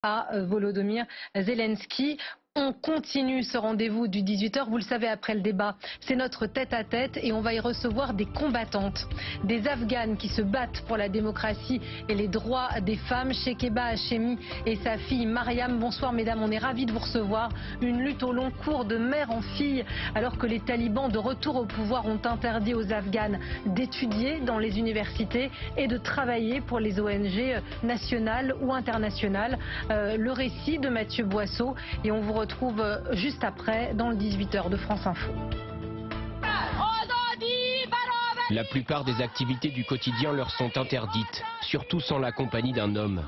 à Volodymyr Zelensky. On continue ce rendez-vous du 18h, vous le savez, après le débat, c'est notre tête-à-tête et on va y recevoir des combattantes, des Afghanes qui se battent pour la démocratie et les droits des femmes. Shekeba Hachemi et sa fille Mariam. Bonsoir mesdames, on est ravis de vous recevoir. Une lutte au long cours de mère en fille, alors que les talibans de retour au pouvoir ont interdit aux Afghanes d'étudier dans les universités et de travailler pour les ONG nationales ou internationales. Le récit de Mathieu Boisseau et on vous retrouve juste après dans le 18h de France Info. La plupart des activités du quotidien leur sont interdites, surtout sans la compagnie d'un homme.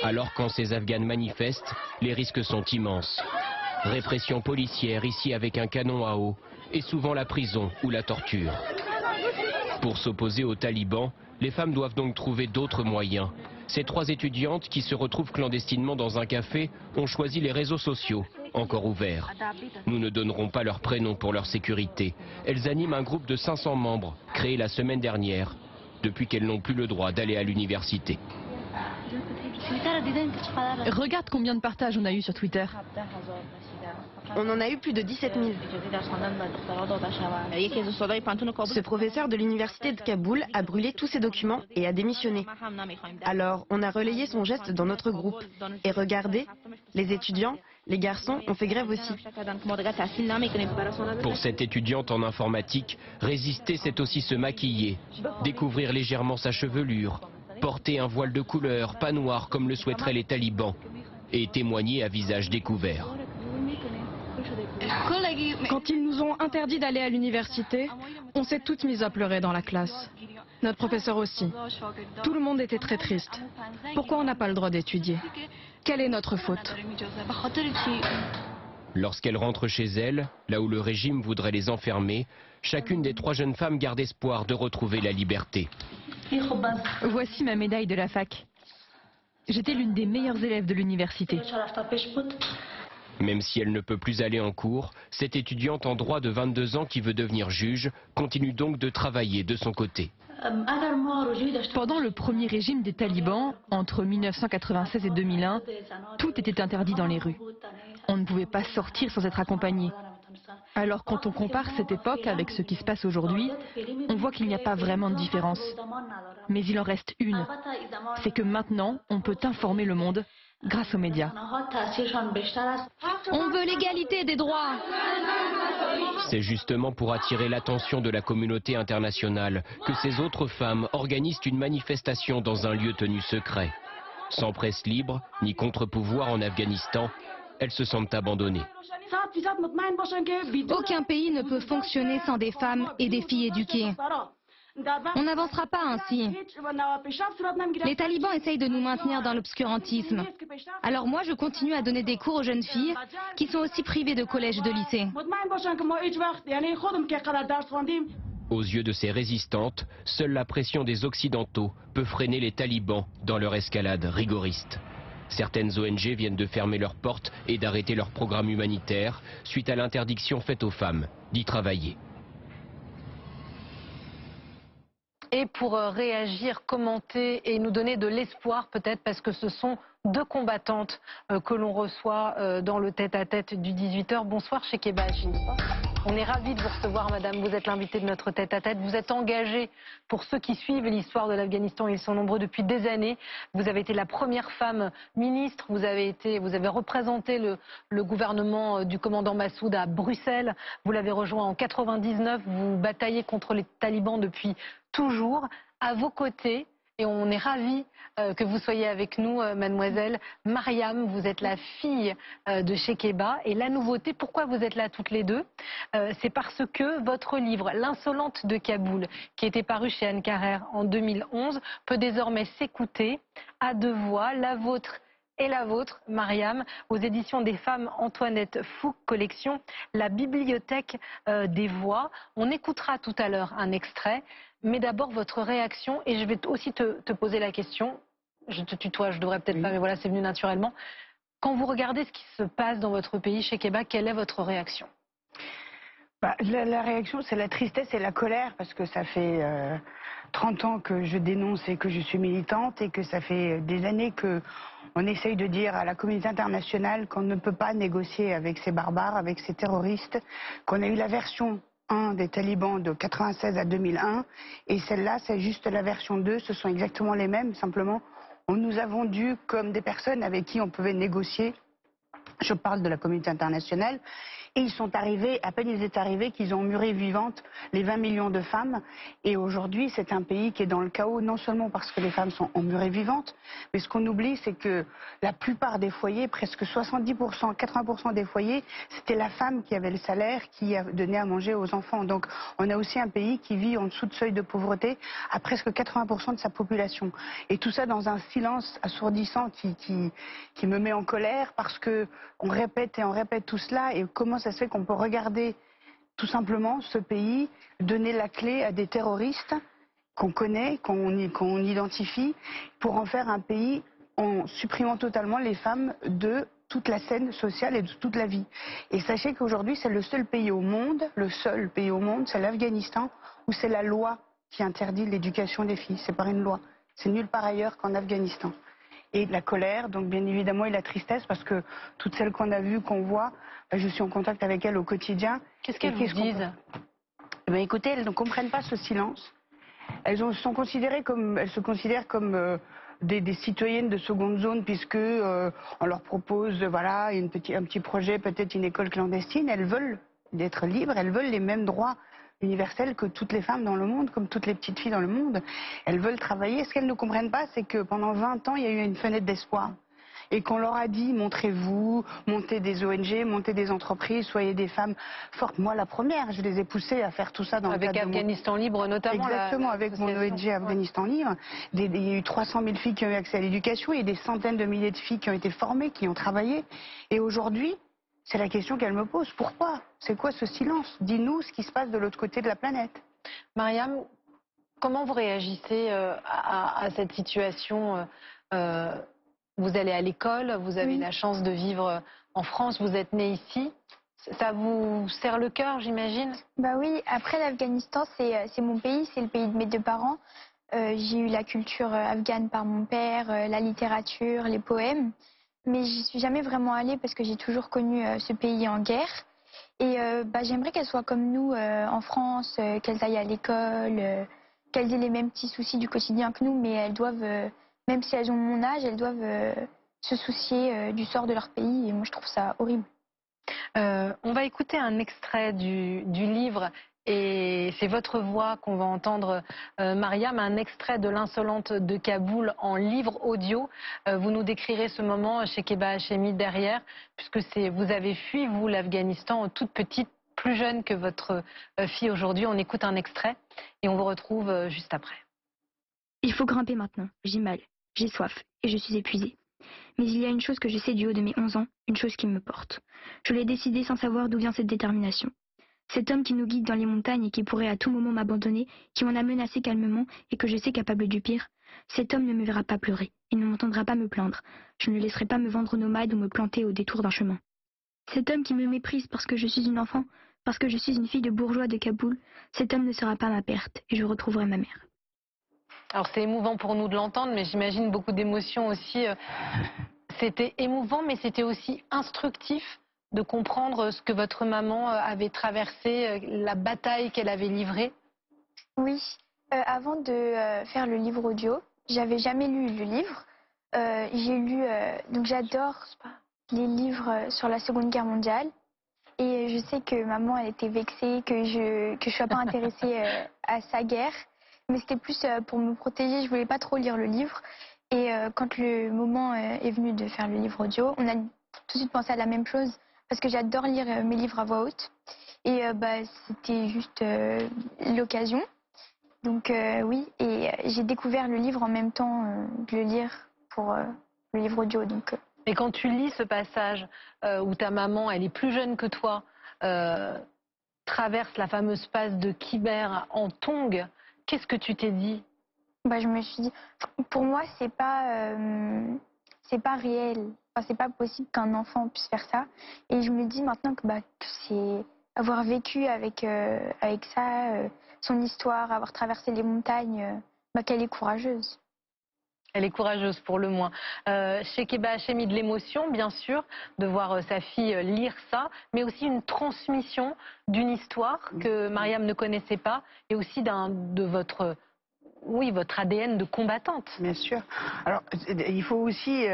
Alors quand ces Afghanes manifestent, les risques sont immenses. Répression policière ici avec un canon à eau et souvent la prison ou la torture. Pour s'opposer aux talibans, les femmes doivent donc trouver d'autres moyens. Ces 3 étudiantes qui se retrouvent clandestinement dans un café ont choisi les réseaux sociaux, encore ouverts. Nous ne donnerons pas leur prénom pour leur sécurité. Elles animent un groupe de 500 membres, créé la semaine dernière, depuis qu'elles n'ont plus le droit d'aller à l'université. Regarde combien de partages on a eu sur Twitter. On en a eu plus de 17 000. Ce professeur de l'université de Kaboul a brûlé tous ses documents et a démissionné. Alors, on a relayé son geste dans notre groupe. Et regardez, les étudiants, les garçons ont fait grève aussi. Pour cette étudiante en informatique, résister c'est aussi se maquiller, découvrir légèrement sa chevelure, porter un voile de couleur, pas noir comme le souhaiteraient les talibans, et témoigner à visage découvert. Quand ils nous ont interdit d'aller à l'université, on s'est toutes mises à pleurer dans la classe. Notre professeur aussi. Tout le monde était très triste. Pourquoi on n'a pas le droit d'étudier? Quelle est notre faute? Lorsqu'elles rentrent chez elles, là où le régime voudrait les enfermer, chacune des 3 jeunes femmes garde espoir de retrouver la liberté. Voici ma médaille de la fac. J'étais l'une des meilleures élèves de l'université. Même si elle ne peut plus aller en cours, cette étudiante en droit de 22 ans qui veut devenir juge continue donc de travailler de son côté. Pendant le premier régime des talibans, entre 1996 et 2001, tout était interdit dans les rues. On ne pouvait pas sortir sans être accompagné. Alors quand on compare cette époque avec ce qui se passe aujourd'hui, on voit qu'il n'y a pas vraiment de différence. Mais il en reste une, c'est que maintenant on peut informer le monde grâce aux médias. On veut l'égalité des droits. C'est justement pour attirer l'attention de la communauté internationale que ces autres femmes organisent une manifestation dans un lieu tenu secret. Sans presse libre, ni contre-pouvoir en Afghanistan, elles se sentent abandonnées. Aucun pays ne peut fonctionner sans des femmes et des filles éduquées. On n'avancera pas ainsi. Les talibans essayent de nous maintenir dans l'obscurantisme. Alors moi, je continue à donner des cours aux jeunes filles qui sont aussi privées de collège et de lycée. Aux yeux de ces résistantes, seule la pression des Occidentaux peut freiner les talibans dans leur escalade rigoriste. Certaines ONG viennent de fermer leurs portes et d'arrêter leur programme humanitaire suite à l'interdiction faite aux femmes d'y travailler. Et pour réagir, commenter et nous donner de l'espoir peut-être parce que ce sont 2 combattantes que l'on reçoit dans le tête-à-tête du 18h. Bonsoir Shekeba Hachemi. On est ravis de vous recevoir madame, vous êtes l'invitée de notre tête-à-tête. Vous êtes engagée pour ceux qui suivent l'histoire de l'Afghanistan, ils sont nombreux depuis des années. Vous avez été la première femme ministre, vous avez représenté le gouvernement du commandant Massoud à Bruxelles. Vous l'avez rejoint en 99, vous bataillez contre les talibans depuis toujours. À vos côtés, et on est ravis que vous soyez avec nous, mademoiselle Mariam. Vous êtes la fille de Shekeba. Et la nouveauté, pourquoi vous êtes là toutes les deux? C'est parce que votre livre, L'insolente de Kaboul, qui était paru chez Anne Carrère en 2011, peut désormais s'écouter à 2 voix, la vôtre et la vôtre, Mariam, aux éditions des femmes Antoinette Fouque, collection La Bibliothèque des Voix. On écoutera tout à l'heure un extrait. Mais d'abord, votre réaction, et je vais aussi te poser la question, je te tutoie, je devrais peut-être pas, mais voilà, c'est venu naturellement. Quand vous regardez ce qui se passe dans votre pays, Shekeba, quelle est votre réaction? La réaction, c'est la tristesse et la colère, parce que ça fait 30 ans que je dénonce et que je suis militante et que ça fait des années qu'on essaye de dire à la communauté internationale qu'on ne peut pas négocier avec ces barbares, avec ces terroristes, qu'on a eu la version 1 des talibans de 96 à 2001 et celle-là c'est juste la version 2, ce sont exactement les mêmes, simplement on nous a vendus comme des personnes avec qui on pouvait négocier. Je parle de la communauté internationale. Et ils sont arrivés, à peine ils étaient arrivés, qu'ils ont muré vivantes les 20 millions de femmes. Et aujourd'hui, c'est un pays qui est dans le chaos, non seulement parce que les femmes sont emmurées vivantes, mais ce qu'on oublie, c'est que la plupart des foyers, presque 70%, 80% des foyers, c'était la femme qui avait le salaire, qui donnait à manger aux enfants. Donc on a aussi un pays qui vit en dessous de seuil de pauvreté à presque 80% de sa population. Et tout ça dans un silence assourdissant qui me met en colère parce que on répète et on répète tout cela. Et comment ça se fait qu'on peut regarder tout simplement ce pays donner la clé à des terroristes qu'on connaît, qu'on identifie, pour en faire un pays en supprimant totalement les femmes de toute la scène sociale et de toute la vie. Et sachez qu'aujourd'hui, c'est le seul pays au monde, c'est l'Afghanistan, où c'est la loi qui interdit l'éducation des filles. C'est par une loi. C'est nulle part ailleurs qu'en Afghanistan. Et la colère, donc bien évidemment, et la tristesse, parce que toutes celles qu'on a vues, qu'on voit, je suis en contact avec elles au quotidien. Qu'est-ce qu'elles vous disent? Écoutez, elles ne comprennent pas ce silence. Elles se considèrent comme des citoyennes de seconde zone, puisque on leur propose voilà, un petit projet, peut-être une école clandestine. Elles veulent être libres, elles veulent les mêmes droits universelle que toutes les femmes dans le monde, comme toutes les petites filles dans le monde. Elles veulent travailler. Ce qu'elles ne comprennent pas, c'est que pendant 20 ans, il y a eu une fenêtre d'espoir. Et qu'on leur a dit, montrez-vous, montez des ONG, montez des entreprises, soyez des femmes fortes. Moi, la première, je les ai poussées à faire tout ça dans le cadre de Afghanistan Libre, notamment. Exactement, avec mon ONG Afghanistan Libre. Il y a eu 300 000 filles qui ont eu accès à l'éducation, et des centaines de milliers de filles qui ont été formées, qui ont travaillé. Et aujourd'hui, c'est la question qu'elle me pose. Pourquoi? C'est quoi ce silence? Dis-nous ce qui se passe de l'autre côté de la planète. Mariam, comment vous réagissez à cette situation? Vous allez à l'école, vous avez la chance de vivre en France, vous êtes née ici. Ça vous serre le cœur, j'imagine? Bah oui, après l'Afghanistan, c'est mon pays, c'est le pays de mes deux parents. J'ai eu la culture afghane par mon père, la littérature, les poèmes. Mais j'y suis jamais vraiment allée parce que j'ai toujours connu ce pays en guerre. Et j'aimerais qu'elles soient comme nous en France, qu'elles aillent à l'école, qu'elles aient les mêmes petits soucis du quotidien que nous, mais elles doivent, même si elles ont mon âge, elles doivent se soucier du sort de leur pays. Et moi, je trouve ça horrible. On va écouter un extrait du livre. Et c'est votre voix qu'on va entendre, Mariam, un extrait de L'insolente de Kaboul en livre audio. Vous nous décrirez ce moment chez Shekeba Hachemi derrière, puisque vous avez fui, vous, l'Afghanistan, toute petite, plus jeune que votre fille aujourd'hui. On écoute un extrait et on vous retrouve juste après. Il faut grimper maintenant. J'ai mal, j'ai soif et je suis épuisée. Mais il y a une chose que je sais du haut de mes 11 ans, une chose qui me porte. Je l'ai décidé sans savoir d'où vient cette détermination. Cet homme qui nous guide dans les montagnes et qui pourrait à tout moment m'abandonner, qui m'en a menacé calmement et que je sais capable du pire, cet homme ne me verra pas pleurer, il ne m'entendra pas me plaindre. Je ne laisserai pas me vendre nomade ou me planter au détour d'un chemin. Cet homme qui me méprise parce que je suis une enfant, parce que je suis une fille de bourgeois de Kaboul, cet homme ne sera pas ma perte et je retrouverai ma mère. Alors c'est émouvant pour nous de l'entendre, mais j'imagine beaucoup d'émotions aussi. C'était émouvant, mais c'était aussi instructif de comprendre ce que votre maman avait traversé, la bataille qu'elle avait livrée. Oui, avant de faire le livre audio, j'avais jamais lu le livre. J'ai lu, donc j'adore les livres sur la Seconde Guerre mondiale. Et je sais que maman, elle était vexée que je sois pas intéressée à sa guerre. Mais c'était plus pour me protéger, je voulais pas trop lire le livre. Et quand le moment est venu de faire le livre audio, on a tout de suite pensé à la même chose. Parce que j'adore lire mes livres à voix haute. Et c'était juste l'occasion. Donc oui, et j'ai découvert le livre en même temps de le lire pour le livre audio. Donc, Et quand tu lis ce passage où ta maman, elle est plus jeune que toi, traverse la fameuse passe de Khyber en tongs, qu'est-ce que tu t'es dit? Je me suis dit, pour moi, c'est pas réel. Enfin, c'est pas possible qu'un enfant puisse faire ça. Et je me dis maintenant que avoir vécu avec ça, son histoire, avoir traversé les montagnes, qu'elle est courageuse. Elle est courageuse pour le moins. Shekeba Hachemi, de l'émotion, bien sûr, de voir sa fille lire ça, mais aussi une transmission d'une histoire que Mariam ne connaissait pas, et aussi de votre ADN de combattante. Bien sûr. Alors, il faut aussi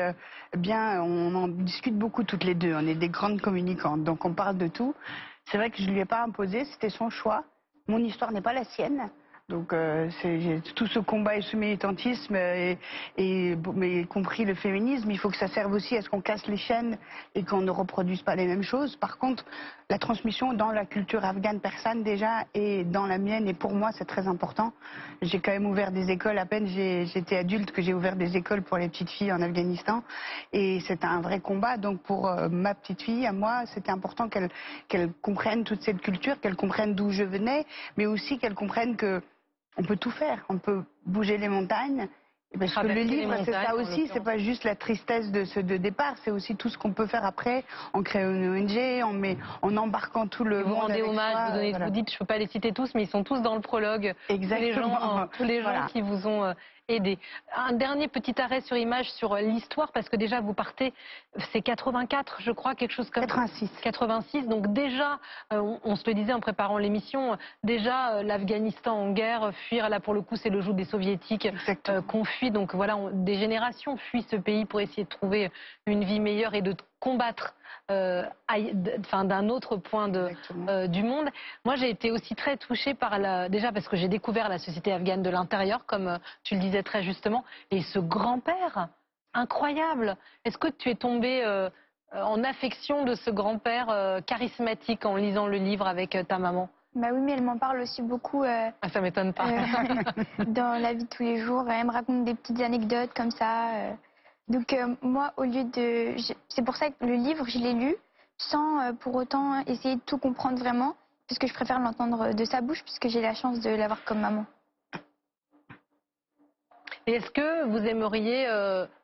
on en discute beaucoup toutes les deux. On est des grandes communicantes, donc on parle de tout. C'est vrai que je ne lui ai pas imposé, c'était son choix. Mon histoire n'est pas la sienne. Donc tout ce combat et ce militantisme, mais y compris le féminisme, il faut que ça serve aussi à ce qu'on casse les chaînes et qu'on ne reproduise pas les mêmes choses. Par contre, la transmission dans la culture afghane persane déjà et dans la mienne, et pour moi c'est très important. J'ai quand même ouvert des écoles, à peine j'étais adulte que j'ai ouvert des écoles pour les petites filles en Afghanistan, et c'était un vrai combat. Donc pour ma petite fille, à moi, c'était important qu'elle comprenne toute cette culture, qu'elle comprenne d'où je venais, mais aussi qu'elle comprenne que on peut tout faire, on peut bouger les montagnes. Parce que le livre, c'est ça aussi, c'est pas juste la tristesse de départ, c'est aussi tout ce qu'on peut faire après, en créant une ONG, en embarquant tout le monde. Vous rendez hommage, voilà. Vous dites, je ne peux pas les citer tous, mais ils sont tous dans le prologue. Exactement. Tous les gens qui vous ont aidé. Un dernier petit arrêt sur image sur l'histoire, parce que déjà vous partez, c'est 84, je crois, quelque chose comme 86. 86, donc déjà, on se le disait en préparant l'émission, déjà l'Afghanistan en guerre, fuir, là pour le coup c'est le joug des soviétiques qu'on fuit, donc voilà, des générations fuient ce pays pour essayer de trouver une vie meilleure et de combattre d'un autre point du monde. Moi, j'ai été aussi très touchée par déjà parce que j'ai découvert la société afghane de l'intérieur, comme tu le disais très justement, et ce grand-père incroyable. Est-ce que tu es tombée en affection de ce grand-père charismatique en lisant le livre avec ta maman? Bah oui, mais elle m'en parle aussi beaucoup. Ça m'étonne pas. Dans la vie de tous les jours, elle me raconte des petites anecdotes comme ça. Donc moi, au lieu de... C'est pour ça que le livre, je l'ai lu sans pour autant essayer de tout comprendre vraiment, parce que je préfère l'entendre de sa bouche, puisque j'ai la chance de l'avoir comme maman. Et est-ce que vous aimeriez...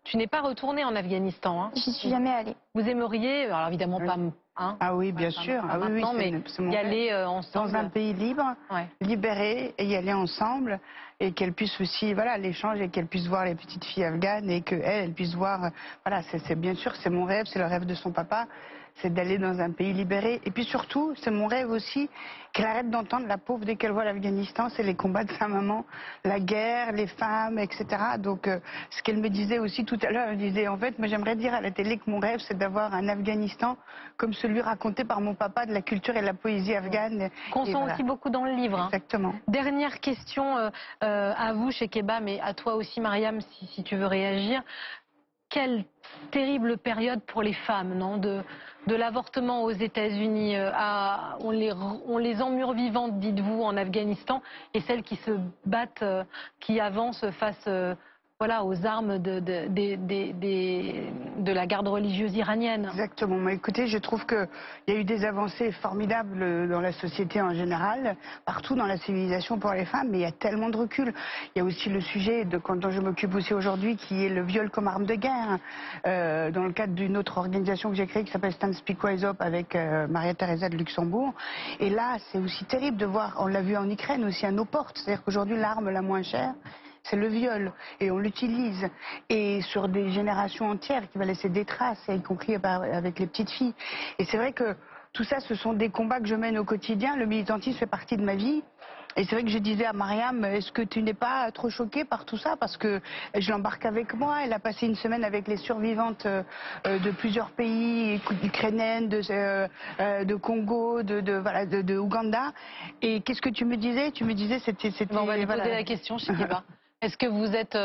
tu n'es pas retournée en Afghanistan, hein? J'y suis jamais allée. Vous aimeriez, alors évidemment pas... Hein, ah oui, bien sûr. Pas maintenant, mais y aller ensemble. Dans un pays libre, libéré, et y aller ensemble, et qu'elle puisse aussi, voilà, l'échange, et qu'elle puisse voir les petites filles afghanes, et qu'elle puisse voir, voilà, c'est bien sûr, c'est mon rêve, c'est le rêve de son papa, c'est d'aller dans un pays libéré. Et puis surtout, c'est mon rêve aussi, qu'elle arrête d'entendre la pauvre dès qu'elle voit l'Afghanistan, c'est les combats de sa maman, la guerre, les femmes, etc. Donc, ce qu'elle me disait aussi tout à l'heure, elle disait, en fait, moi j'aimerais dire à la télé que mon rêve, c'est d'avoir un Afghanistan comme celui raconté par mon papa de la culture et de la poésie afghane. Qu'on sent aussi beaucoup dans le livre. Exactement. Hein. Dernière question à vous, Shekeba, mais à toi aussi, Mariam, si tu veux réagir. Quelle terrible période pour les femmes, non, de l'avortement aux États-Unis, on les emmure vivantes, dites-vous, en Afghanistan, et celles qui se battent, qui avancent face voilà, aux armes de la garde religieuse iranienne. Exactement. Mais écoutez, je trouve qu'il y a eu des avancées formidables dans la société en général, partout dans la civilisation pour les femmes, mais il y a tellement de recul. Il y a aussi le sujet dont je m'occupe aussi aujourd'hui, qui est le viol comme arme de guerre, dans le cadre d'une autre organisation que j'ai créée qui s'appelle Stand Speak Rise Up avec Maria Teresa de Luxembourg. Et là, c'est aussi terrible de voir, on l'a vu en Ukraine aussi à nos portes, c'est-à-dire qu'aujourd'hui l'arme la moins chère, c'est le viol, et on l'utilise, et sur des générations entières qui va laisser des traces, y compris avec les petites filles. Et c'est vrai que tout ça, ce sont des combats que je mène au quotidien, le militantisme fait partie de ma vie. Et c'est vrai que je disais à Mariam, est-ce que tu n'es pas trop choquée par tout ça? Parce que je l'embarque avec moi, elle a passé une semaine avec les survivantes de plusieurs pays, ukrainiennes, de Congo, de Ouganda. Et qu'est-ce que tu me disais? Tu me disais, c'était... On va lui poser la question, Shekeba. Est-ce que vous êtes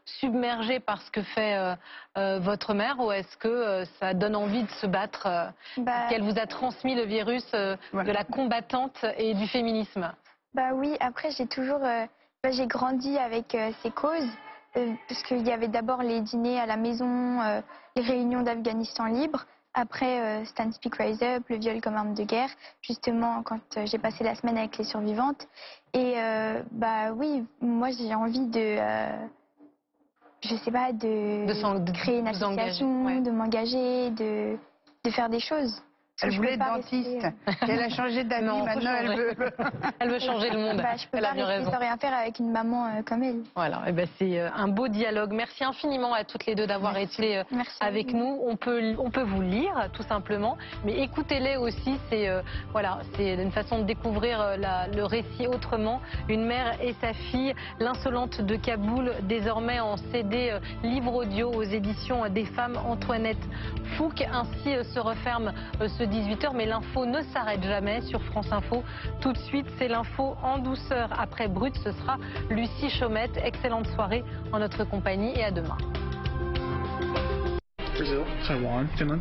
submergé par ce que fait votre mère, ou est-ce que ça donne envie de se battre, qu'elle vous a transmis le virus de la combattante et du féminisme? Bah oui, après j'ai grandi avec ces causes, parce qu'il y avait d'abord les dîners à la maison, les réunions d'Afghanistan libre. Après, Stand Speak Rise Up, le viol comme arme de guerre, justement quand j'ai passé la semaine avec les survivantes. Et bah oui, moi j'ai envie je sais pas, de créer une association, de m'engager, de faire des choses. Elle je voulait peux être pas dentiste. rester, Elle a changé d'avis, Non, faut maintenant elle changer. veut... Elle veut changer le monde. je peux Elle pas a bien rester raison. sans rien faire avec une maman comme elle. Voilà, et ben c'est un beau dialogue. Merci infiniment à toutes les deux d'avoir été Merci à avec vous. nous. On peut vous lire tout simplement, mais écoutez-les aussi. C'est voilà, c'est une façon de découvrir le récit autrement. Une mère et sa fille, l'insolente de Kaboul, désormais en CD livre audio aux éditions des Femmes. Antoinette Fouque. Ainsi se referme ce 18h, mais l'info ne s'arrête jamais sur France Info. Tout de suite, c'est l'info en douceur. Après Brut, ce sera Lucie Chaumette. Excellente soirée en notre compagnie et à demain. Brazil, Taiwan, Finland.